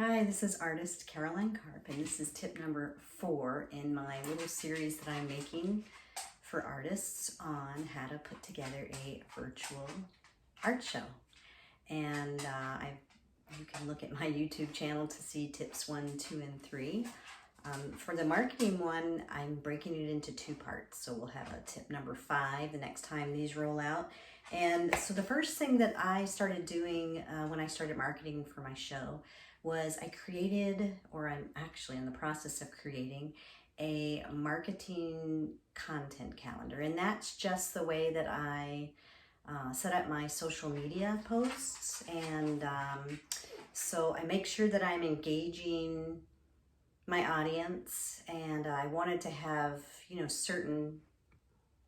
Hi, this is artist Caroline Karp, and this is tip number 4 in my little series that I'm making for artists on how to put together a virtual art show. And you can look at my YouTube channel to see tips 1, 2, and 3. For the marketing one, I'm breaking it into 2 parts. So we'll have a tip number 5 the next time these roll out. And so the first thing that I started doing when I started marketing for my show was I created, or I'm actually in the process of creating, a marketing content calendar. And that's just the way that I set up my social media posts. And so I make sure that I'm engaging my audience, and I wanted to have, certain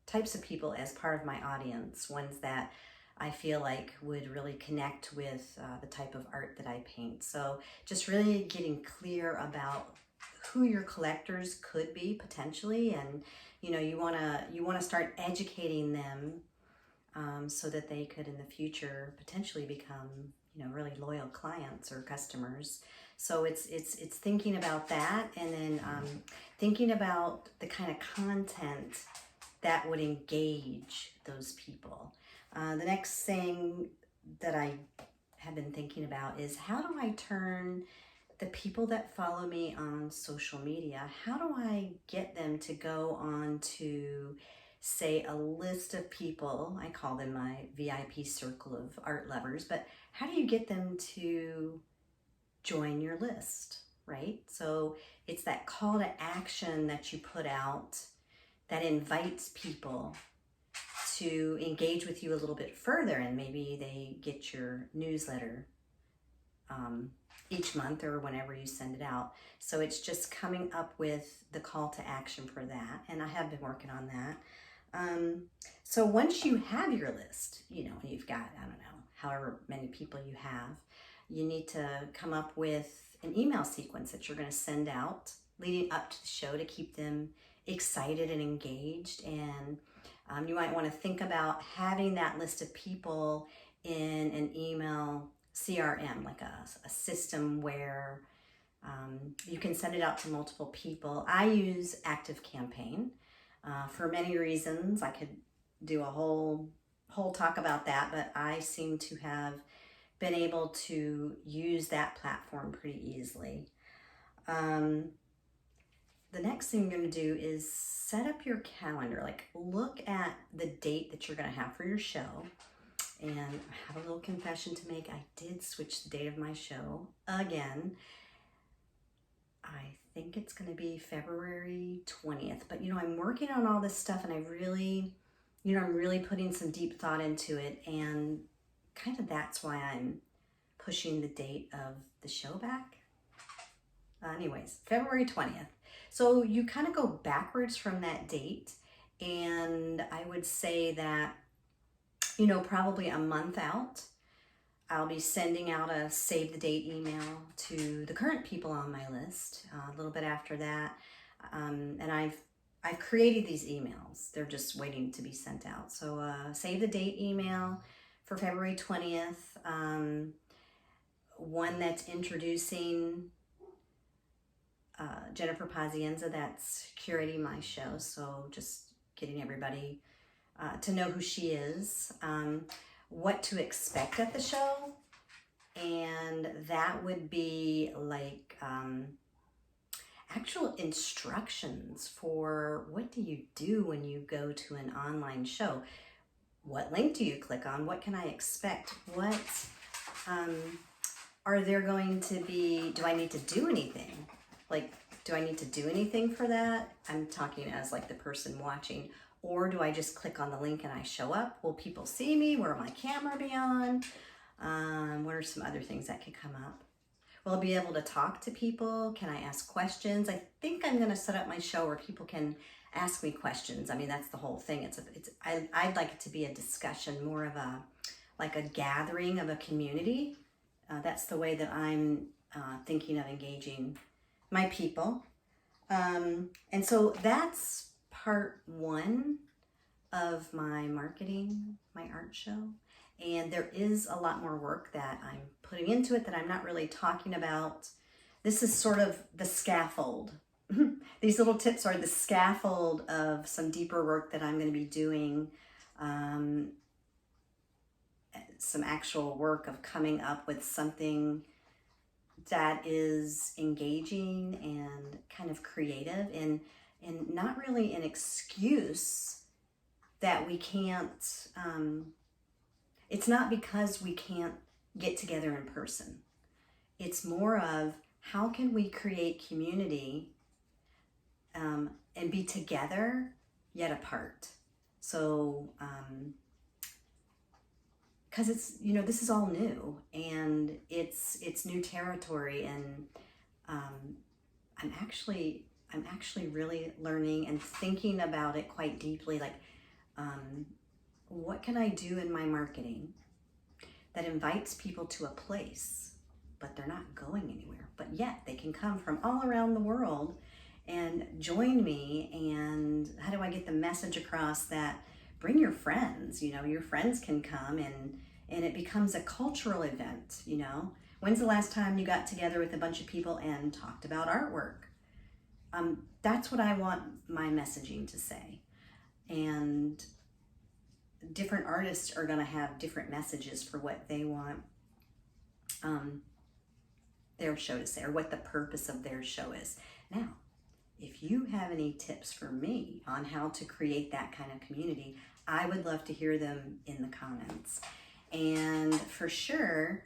types of people as part of my audience, ones that I feel like would really connect with the type of art that I paint. So just really getting clear about who your collectors could be potentially, and you want to start educating them so that they could in the future potentially become really loyal clients or customers. So it's thinking about that, and then thinking about the kind of content that would engage those people. The next thing that I have been thinking about is, how do I turn the people that follow me on social media, how do I get them to go on to, say, a list of people? I call them my VIP circle of art lovers, but how do you get them to join your list, right? So it's that call to action that you put out that invites people to engage with you a little bit further, and maybe they get your newsletter each month or whenever you send it out. So it's just coming up with the call to action for that, and I have been working on that. So once you have your list, you've got, I don't know, however many people you have, you need to come up with an email sequence that you're going to send out leading up to the show to keep them excited and engaged. And you might want to think about having that list of people in an email CRM, like a system where you can send it out to multiple people. I use ActiveCampaign for many reasons. I could do a whole talk about that, but I seem to have been able to use that platform pretty easily. The next thing you're going to do is set up your calendar. Like, look at the date that you're going to have for your show. And I have a little confession to make. I did switch the date of my show again. I think it's going to be February 20th. But, I'm working on all this stuff, and I'm really putting some deep thought into it. And kind of that's why I'm pushing the date of the show back. Anyways, February 20th. So you kind of go backwards from that date. And I would say that, probably a month out, I'll be sending out a save the date email to the current people on my list. A little bit after that, and I've created these emails. They're just waiting to be sent out. So save the date email for February 20th. One that's introducing Jennifer Pazienza, that's curating my show. So just getting everybody to know who she is, what to expect at the show, and that would be like actual instructions for what do you do when you go to an online show. What link do you click on? What can I expect? What are there going to be? Do I need to do anything? Like, do I need to do anything for that? I'm talking as like the person watching. Or do I just click on the link and I show up? Will people see me? Where will my camera be on? What are some other things that could come up? Will I be able to talk to people? Can I ask questions? I think I'm going to set up my show where people can ask me questions. I mean, that's the whole thing. I'd like it to be a discussion, more of a gathering of a community. That's the way that I'm thinking of engaging my people. And so that's part 1 of my marketing, my art show. And there is a lot more work that I'm putting into it that I'm not really talking about this is sort of the scaffold. These little tips are the scaffold of some deeper work that I'm going to be doing, some actual work of coming up with something that is engaging and kind of creative, and not really an excuse that we can't, it's not because we can't get together in person. It's more of how can we create community and be together yet apart. So, because it's, you know, this is all new, and it's new territory, and I'm actually really learning and thinking about it quite deeply. Like, what can I do in my marketing that invites people to a place, but they're not going anywhere, but yet they can come from all around the world and join me? And how do I get the message across that bring your friends, you know, your friends can come, and it becomes a cultural event, you know? When's the last time you got together with a bunch of people and talked about artwork? That's what I want my messaging to say. And different artists are going to have different messages for what they want their show to say, or what the purpose of their show is. Now, if you have any tips for me on how to create that kind of community, I would love to hear them in the comments. And for sure,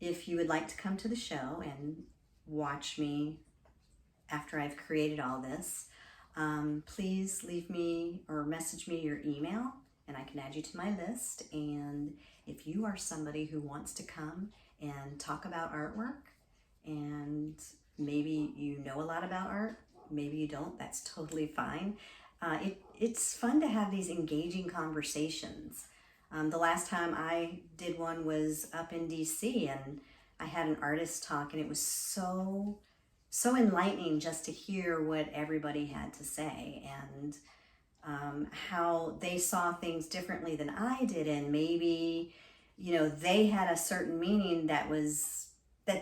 if you would like to come to the show and watch me after I've created all this, please leave me or message me your email, and I can add you to my list. And if you are somebody who wants to come and talk about artwork, and maybe you know a lot about art, maybe you don't, that's totally fine. It's fun to have these engaging conversations. The last time I did one was up in DC, and I had an artist talk, and it was so enlightening just to hear what everybody had to say, and how they saw things differently than I did, and maybe, you know, they had a certain meaning that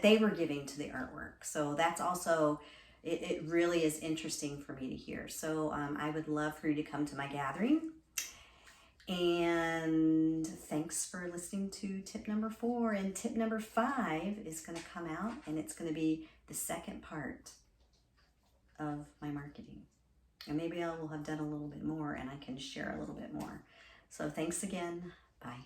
they were giving to the artwork. So that's also, it really is interesting for me to hear. So I would love for you to come to my gathering. And thanks for listening to tip number 4. And tip number 5 is going to come out, and it's going to be the second part of my marketing. And maybe I will have done a little bit more, and I can share a little bit more. So thanks again. Bye.